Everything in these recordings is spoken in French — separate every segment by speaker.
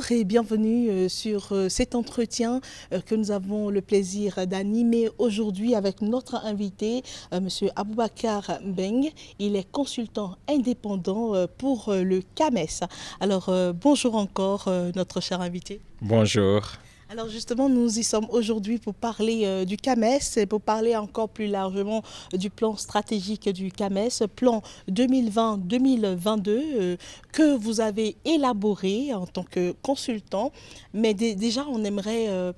Speaker 1: Bonjour et bienvenue sur cet entretien que nous avons le plaisir d'animer aujourd'hui avec notre invité, Monsieur Aboubacar Mbeng. Il est consultant indépendant pour le CAMES. Alors, bonjour encore, notre cher invité.
Speaker 2: Bonjour.
Speaker 1: Alors justement, nous y sommes aujourd'hui pour parler du CAMES et pour parler encore plus largement du plan stratégique du CAMES, plan 2020-2022 que vous avez élaboré en tant que consultant. Mais déjà, on aimerait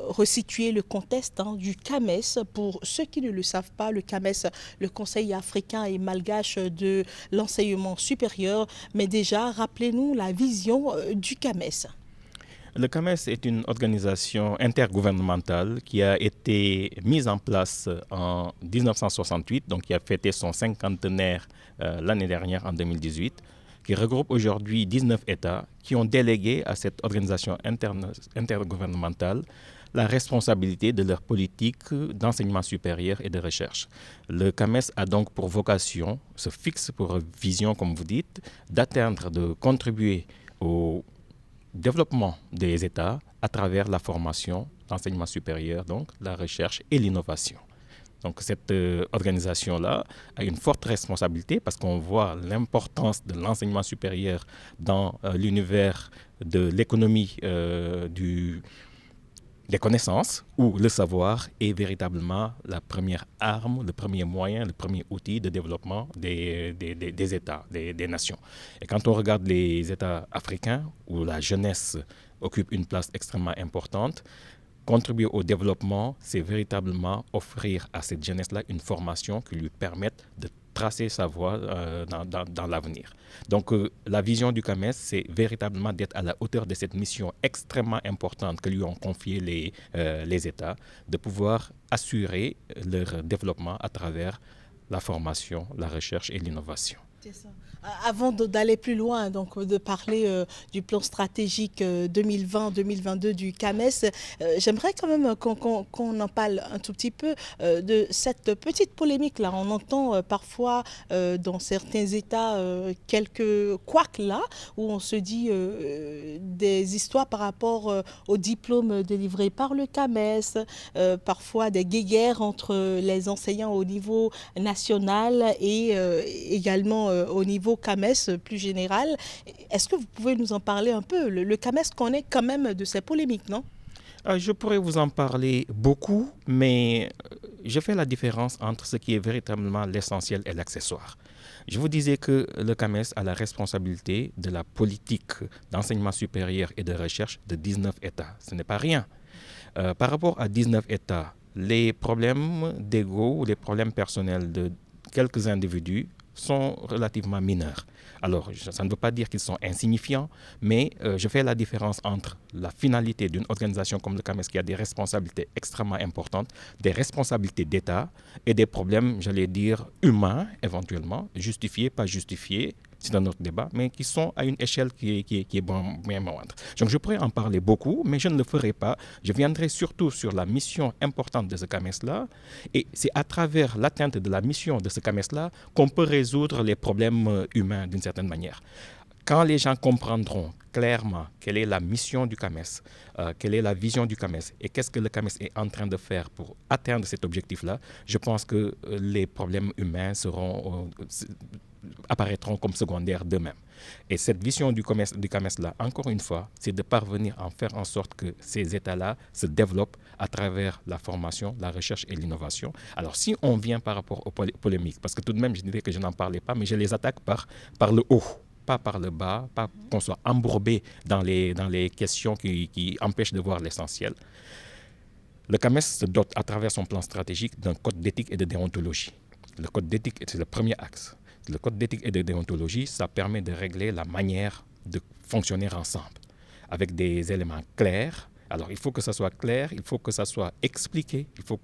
Speaker 1: resituer le contexte du CAMES. Pour ceux qui ne le savent pas, le CAMES, le Conseil africain et malgache de l'enseignement supérieur. Mais déjà, rappelez-nous la vision du CAMES.
Speaker 2: Le CAMES est une organisation intergouvernementale qui a été mise en place en 1968, donc qui a fêté son cinquantenaire l'année dernière en 2018, qui regroupe aujourd'hui 19 États qui ont délégué à cette organisation intergouvernementale la responsabilité de leur politique d'enseignement supérieur et de recherche. Le CAMES a donc pour vocation, se fixe pour vision, comme vous dites, d'atteindre, de contribuer au développement des États à travers la formation, l'enseignement supérieur, donc la recherche et l'innovation. Donc cette organisation-là a une forte responsabilité parce qu'on voit l'importance de l'enseignement supérieur dans l'univers de l'économie des connaissances où le savoir est véritablement la première arme, le premier moyen, le premier outil de développement des États, des nations. Et quand on regarde les États africains où la jeunesse occupe une place extrêmement importante, contribuer au développement, c'est véritablement offrir à cette jeunesse-là une formation qui lui permette de tracer sa voie dans l'avenir. Donc la vision du CAMES, c'est véritablement d'être à la hauteur de cette mission extrêmement importante que lui ont confié les États, de pouvoir assurer leur développement à travers la formation, la recherche et l'innovation.
Speaker 1: C'est ça. Avant d'aller plus loin, donc de parler du plan stratégique 2020-2022 du CAMES, j'aimerais quand même qu'on en parle un tout petit peu de cette petite polémique-là. On entend parfois dans certains États quelques couacs là, où on se dit des histoires par rapport aux diplômes délivrés par le CAMES, parfois des guéguerres entre les enseignants au niveau national et également au niveau CAMES plus général. Est-ce que vous pouvez nous en parler un peu? Le CAMES connaît quand même de ces polémiques, non?
Speaker 2: Je pourrais vous en parler beaucoup, mais je fais la différence entre ce qui est véritablement l'essentiel et l'accessoire. Je vous disais que le CAMES a la responsabilité de la politique d'enseignement supérieur et de recherche de 19 États. Ce n'est pas rien. Par rapport à 19 États, les problèmes d'ego ou les problèmes personnels de quelques individus sont relativement mineurs. Alors, ça ne veut pas dire qu'ils sont insignifiants, mais je fais la différence entre la finalité d'une organisation comme le CAMES qui a des responsabilités extrêmement importantes, des responsabilités d'État et des problèmes, j'allais dire, humains éventuellement, justifiés, pas justifiés, c'est un autre débat, mais qui sont à une échelle qui est bien moindre. Donc je pourrais en parler beaucoup, mais je ne le ferai pas. Je viendrai surtout sur la mission importante de ce CAMES-là, et c'est à travers l'atteinte de la mission de ce CAMES-là qu'on peut résoudre les problèmes humains d'une certaine manière. Quand les gens comprendront clairement quelle est la mission du CAMES, quelle est la vision du CAMES et qu'est-ce que le CAMES est en train de faire pour atteindre cet objectif-là, je pense que les problèmes humains apparaîtront comme secondaires d'eux-mêmes. Et cette vision du CAMES-là, encore une fois, c'est de parvenir à faire en sorte que ces États-là se développent à travers la formation, la recherche et l'innovation. Alors si on vient par rapport aux polémiques, parce que tout de même je dirais que je n'en parlais pas, mais je les attaque par le haut, pas par le bas, pas qu'on soit embourbé dans les questions qui empêchent de voir l'essentiel. Le CAMES se dote à travers son plan stratégique d'un code d'éthique et de déontologie. Le code d'éthique, c'est le premier axe. Le code d'éthique et de déontologie, ça permet de régler la manière de fonctionner ensemble avec des éléments clairs. Alors, il faut que ça soit clair, il faut que ça soit expliqué, il faut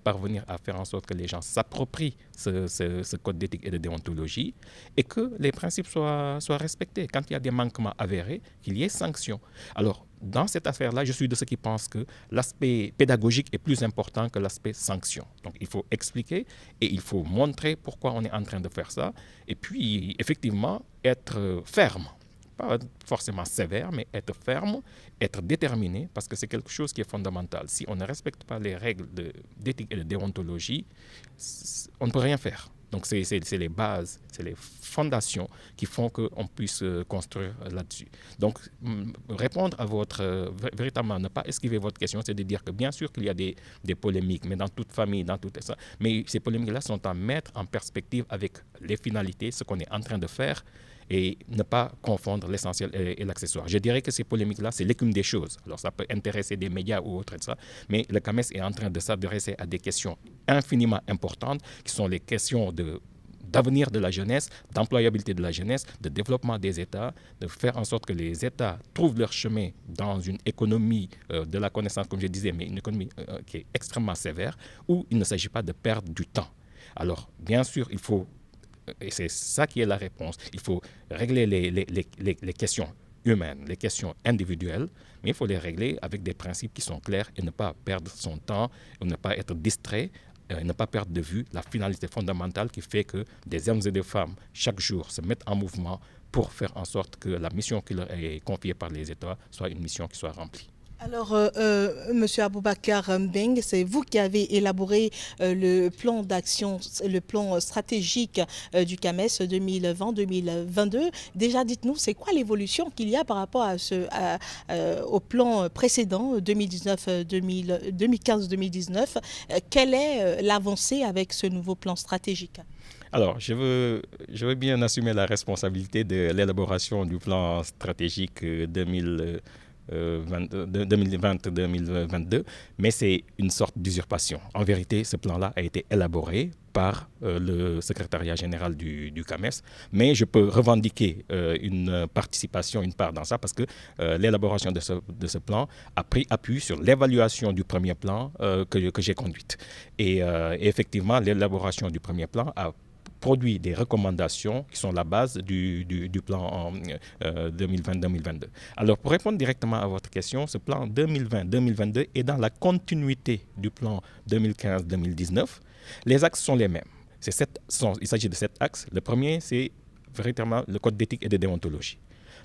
Speaker 2: parvenir à faire en sorte que les gens s'approprient ce code d'éthique et de déontologie et que les principes soient respectés. Quand il y a des manquements avérés, qu'il y ait sanctions. Alors, dans cette affaire-là, je suis de ceux qui pensent que l'aspect pédagogique est plus important que l'aspect sanction. Donc, il faut expliquer et il faut montrer pourquoi on est en train de faire ça et puis, effectivement, être ferme pas forcément sévère, mais être ferme, être déterminé, parce que c'est quelque chose qui est fondamental. Si on ne respecte pas les règles d'éthique et de déontologie, on ne peut rien faire. Donc c'est les bases, c'est les fondations qui font qu'on puisse construire là-dessus. Donc répondre à véritablement ne pas esquiver votre question, c'est de dire que bien sûr qu'il y a des polémiques, mais dans toute famille, dans tout ça, mais ces polémiques-là sont à mettre en perspective avec les finalités, ce qu'on est en train de faire, et ne pas confondre l'essentiel et l'accessoire. Je dirais que ces polémiques-là, c'est l'écume des choses. Alors ça peut intéresser des médias ou autres, etc. Mais le CAMES est en train de s'adresser à des questions infiniment importantes, qui sont les questions d'avenir de la jeunesse, d'employabilité de la jeunesse, de développement des États, de faire en sorte que les États trouvent leur chemin dans une économie de la connaissance, comme je disais, mais une économie qui est extrêmement sévère, où il ne s'agit pas de perdre du temps. Alors, bien sûr, il faut, et c'est ça qui est la réponse, il faut régler les questions humaines, les questions individuelles, mais il faut les régler avec des principes qui sont clairs et ne pas perdre son temps, ne pas être distrait, ne pas perdre de vue la finalité fondamentale qui fait que des hommes et des femmes, chaque jour, se mettent en mouvement pour faire en sorte que la mission qui leur est confiée par les États soit une mission qui soit remplie.
Speaker 1: Alors, Monsieur Aboubacar Mbeng, c'est vous qui avez élaboré le plan d'action, le plan stratégique du CAMES 2020-2022. Déjà, dites-nous, c'est quoi l'évolution qu'il y a par rapport au plan précédent 2015-2019? Quelle est l'avancée avec ce nouveau plan stratégique?
Speaker 2: Alors, je veux bien assumer la responsabilité de l'élaboration du plan stratégique 2020-2022, mais c'est une sorte d'usurpation. En vérité, ce plan-là a été élaboré par le secrétariat général du CAMES, mais je peux revendiquer une participation, une part dans ça, parce que l'élaboration de ce plan a pris appui sur l'évaluation du premier plan que j'ai conduite. Et effectivement, l'élaboration du premier plan a produit des recommandations qui sont la base du plan 2020-2022. Alors, pour répondre directement à votre question, ce plan 2020-2022 est dans la continuité du plan 2015-2019. Les axes sont les mêmes. Il s'agit de 7 axes. Le premier, c'est véritablement le code d'éthique et de déontologie.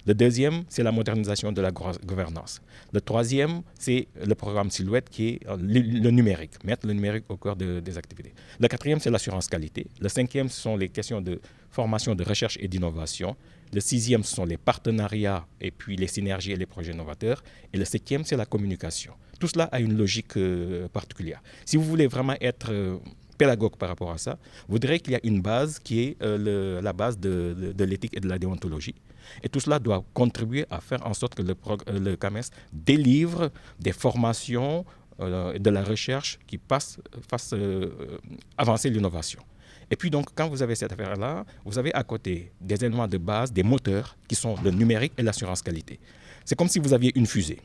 Speaker 2: Le deuxième, c'est la modernisation de la gouvernance. Le troisième, c'est le programme Silhouette qui est le numérique, mettre le numérique au cœur des activités. Le quatrième, c'est l'assurance qualité. Le cinquième, ce sont les questions de formation, de recherche et d'innovation. Le sixième, ce sont les partenariats et puis les synergies et les projets novateurs. Et le septième, c'est la communication. Tout cela a une logique particulière. Si vous voulez vraiment être pédagogue par rapport à ça, vous direz qu'il y a une base qui est la base de l'éthique et de la déontologie. Et tout cela doit contribuer à faire en sorte que le CAMES délivre des formations de la recherche qui fassent avancer l'innovation. Et puis donc, quand vous avez cette affaire-là, vous avez à côté des éléments de base, des moteurs qui sont le numérique et l'assurance qualité. C'est comme si vous aviez une fusée.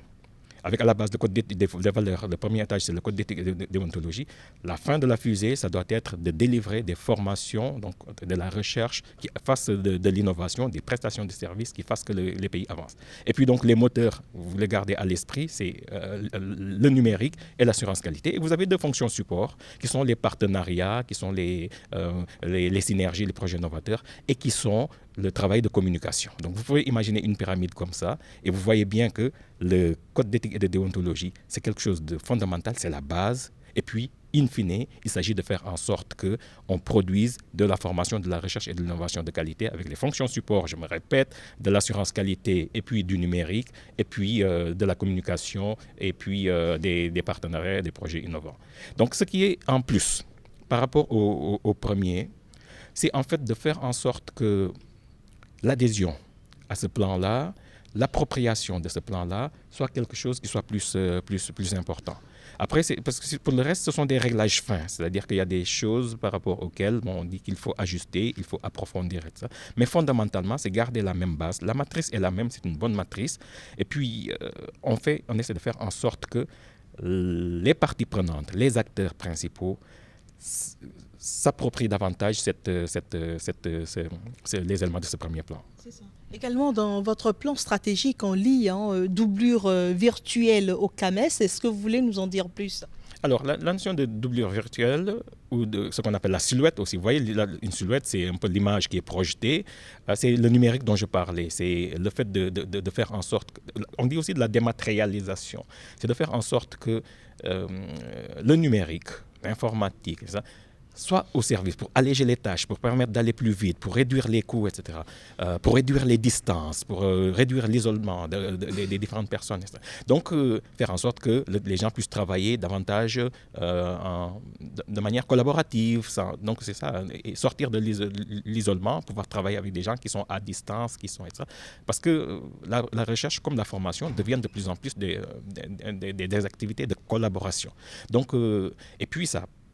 Speaker 2: Avec à la base le code d'éthique des valeurs, le premier étage, c'est le code d'éthique et de déontologie. La fin de la fusée, ça doit être de délivrer des formations, donc de la recherche qui fasse de l'innovation, des prestations de services qui fassent que les pays avancent. Et puis donc les moteurs, vous les gardez à l'esprit, c'est le numérique et l'assurance qualité. Et vous avez deux fonctions support qui sont les partenariats, qui sont les synergies, les projets novateurs et qui sont le travail de communication. Donc vous pouvez imaginer une pyramide comme ça et vous voyez bien que le code d'éthique et de déontologie, c'est quelque chose de fondamental, c'est la base. Et puis, in fine, il s'agit de faire en sorte qu'on produise de la formation, de la recherche et de l'innovation de qualité avec les fonctions support, je me répète, de l'assurance qualité et puis du numérique, et puis de la communication, et puis des partenariats, des projets innovants. Donc ce qui est en plus par rapport au premier, c'est en fait de faire en sorte que l'adhésion à ce plan-là, l'appropriation de ce plan-là, soit quelque chose qui soit plus important. Après, parce que pour le reste, ce sont des réglages fins, c'est-à-dire qu'il y a des choses par rapport auxquelles on dit qu'il faut ajuster, il faut approfondir, etc. Mais fondamentalement, c'est garder la même base. La matrice est la même, c'est une bonne matrice. Et puis, on essaie de faire en sorte que les parties prenantes, les acteurs principaux, s'approprient davantage les éléments de ce premier plan.
Speaker 1: C'est ça. Également, dans votre plan stratégique, on lit doublure virtuelle au CAMES. Est-ce que vous voulez nous en dire plus ?
Speaker 2: Alors, la notion de doublure virtuelle ou de ce qu'on appelle la silhouette aussi, vous voyez, une silhouette, c'est un peu l'image qui est projetée. C'est le numérique dont je parlais. C'est le fait de faire en sorte, on dit aussi de la dématérialisation, c'est de faire en sorte que le numérique, l'informatique, ça, soit au service pour alléger les tâches, pour permettre d'aller plus vite, pour réduire les coûts, etc., pour réduire les distances, pour réduire l'isolement des différentes personnes, etc. Donc, faire en sorte que les gens puissent travailler davantage de manière collaborative. Donc, c'est ça, et sortir de l'isolement, pouvoir travailler avec des gens qui sont à distance, qui sont, etc. Parce que la recherche comme la formation deviennent de plus en plus des activités de collaboration. Donc, et puis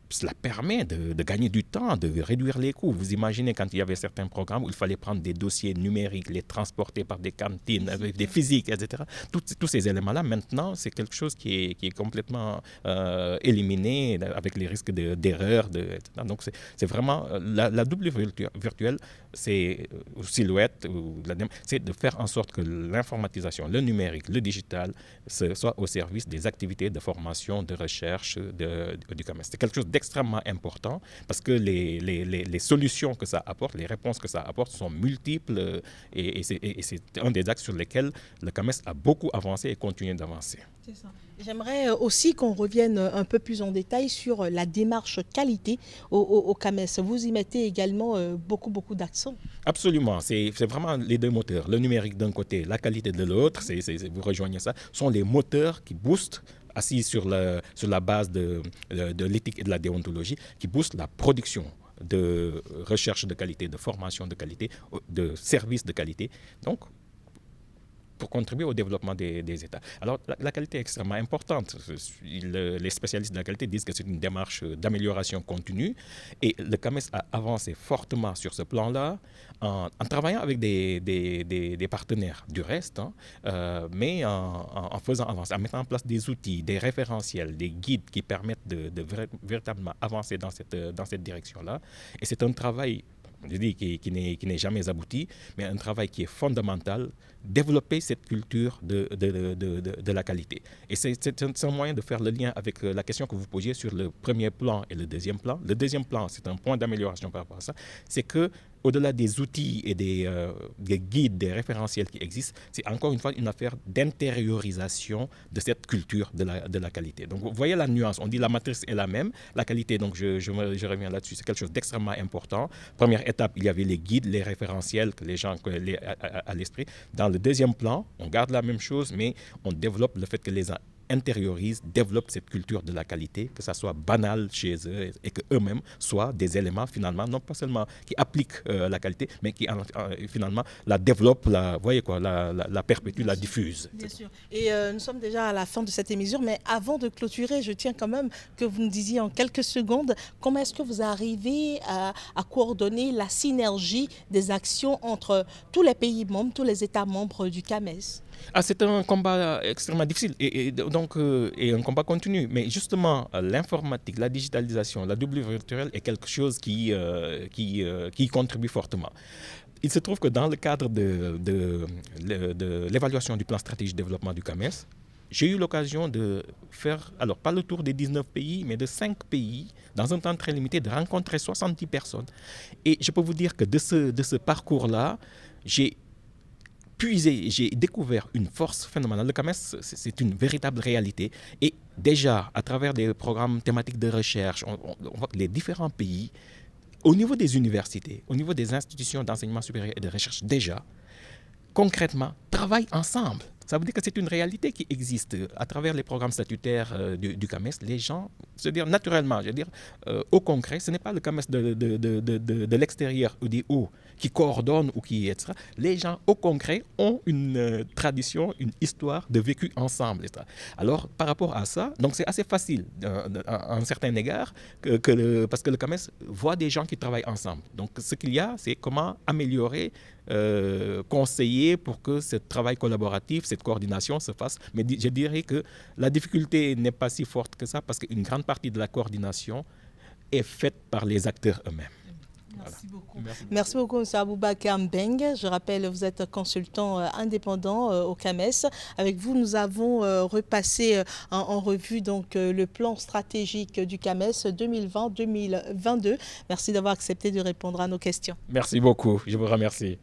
Speaker 2: cela permet de gagner du temps, de réduire les coûts. Vous imaginez quand il y avait certains programmes où il fallait prendre des dossiers numériques, les transporter par des cantines, avec des physiques, etc. Tous ces éléments-là, maintenant, c'est quelque chose qui est complètement éliminé avec les risques d'erreur. Etc. Donc, c'est vraiment la double virtuelle, c'est silhouette, c'est de faire en sorte que l'informatisation, le numérique, le digital, soit au service des activités de formation, de recherche du commerce. C'est quelque chose d'extrêmement important parce que les solutions que ça apporte, les réponses que ça apporte sont multiples et c'est un des axes sur lesquels le commerce a beaucoup avancé et continue d'avancer.
Speaker 1: C'est ça. J'aimerais aussi qu'on revienne un peu plus en détail sur la démarche qualité au CAMES. Vous y mettez également beaucoup d'accent.
Speaker 2: Absolument, c'est vraiment les deux moteurs. Le numérique d'un côté, la qualité de l'autre, vous rejoignez ça, sont les moteurs qui boostent, assis sur la base de l'éthique et de la déontologie, qui boostent la production de recherche de qualité, de formation de qualité, de services de qualité. Donc, pour contribuer au développement des États. Alors, la qualité est extrêmement importante. Les spécialistes de la qualité disent que c'est une démarche d'amélioration continue et le CAMES a avancé fortement sur ce plan-là en travaillant avec des partenaires du reste, mais en faisant avancer, en mettant en place des outils, des référentiels, des guides qui permettent de véritablement avancer dans cette direction-là. Et c'est un travail, je dis, qui n'est jamais abouti, mais un travail qui est fondamental, développer cette culture de la qualité. Et c'est un moyen de faire le lien avec la question que vous posiez sur le premier plan et le deuxième plan. Le deuxième plan, c'est un point d'amélioration par rapport à ça, c'est que au-delà des outils et des guides, des référentiels qui existent, c'est encore une fois une affaire d'intériorisation de cette culture de la qualité. Donc, vous voyez la nuance. On dit la matrice est la même. La qualité, donc je reviens là-dessus, c'est quelque chose d'extrêmement important. Première étape, il y avait les guides, les référentiels que les gens à l'esprit. Dans le deuxième plan, on garde la même chose, mais on développe le fait que les gens intériorisent, développent cette culture de la qualité, que ça soit banal chez eux et qu'eux-mêmes soient des éléments finalement, non pas seulement qui appliquent la qualité, mais qui finalement la développent, la perpétuent, la diffusent.
Speaker 1: Bien sûr. Et nous sommes déjà à la fin de cette émission, mais avant de clôturer, je tiens quand même que vous nous disiez en quelques secondes comment est-ce que vous arrivez à coordonner la synergie des actions entre tous les pays membres, tous les États membres du CAMES.
Speaker 2: C'est un combat extrêmement difficile et un combat continu. Mais justement, l'informatique, la digitalisation, la double virtuelle est quelque chose qui contribue fortement. Il se trouve que dans le cadre de l'évaluation du plan stratégique de développement du CAMES, j'ai eu l'occasion de faire, alors pas le tour des 19 pays, mais de 5 pays, dans un temps très limité, de rencontrer 70 personnes. Et je peux vous dire que de ce parcours-là, j'ai découvert une force phénoménale. Le CAMES, c'est une véritable réalité. Et déjà, à travers des programmes thématiques de recherche, on voit que les différents pays, au niveau des universités, au niveau des institutions d'enseignement supérieur et de recherche, déjà, concrètement, travaillent ensemble. Ça veut dire que c'est une réalité qui existe à travers les programmes statutaires du CAMES. Les gens, naturellement, au concret, ce n'est pas le CAMES de l'extérieur ou des hauts qui coordonne ou qui, etc. Les gens, au concret, ont une tradition, une histoire de vécu ensemble, etc. Alors, par rapport à ça, donc c'est assez facile, à un certain égard, parce que le CAMES voit des gens qui travaillent ensemble. Donc, ce qu'il y a, c'est comment améliorer, conseiller pour que ce travail collaboratif, cette coordination se fasse. Mais je dirais que la difficulté n'est pas si forte que ça parce qu'une grande partie de la coordination est faite par les acteurs eux-mêmes.
Speaker 1: Merci beaucoup.
Speaker 2: Merci.
Speaker 1: Merci beaucoup, M. Aboubacar Mbeng. Je rappelle, vous êtes consultant indépendant au CAMES. Avec vous, nous avons repassé en revue donc, le plan stratégique du CAMES 2020-2022. Merci d'avoir accepté de répondre à nos questions.
Speaker 2: Merci beaucoup. Je vous remercie.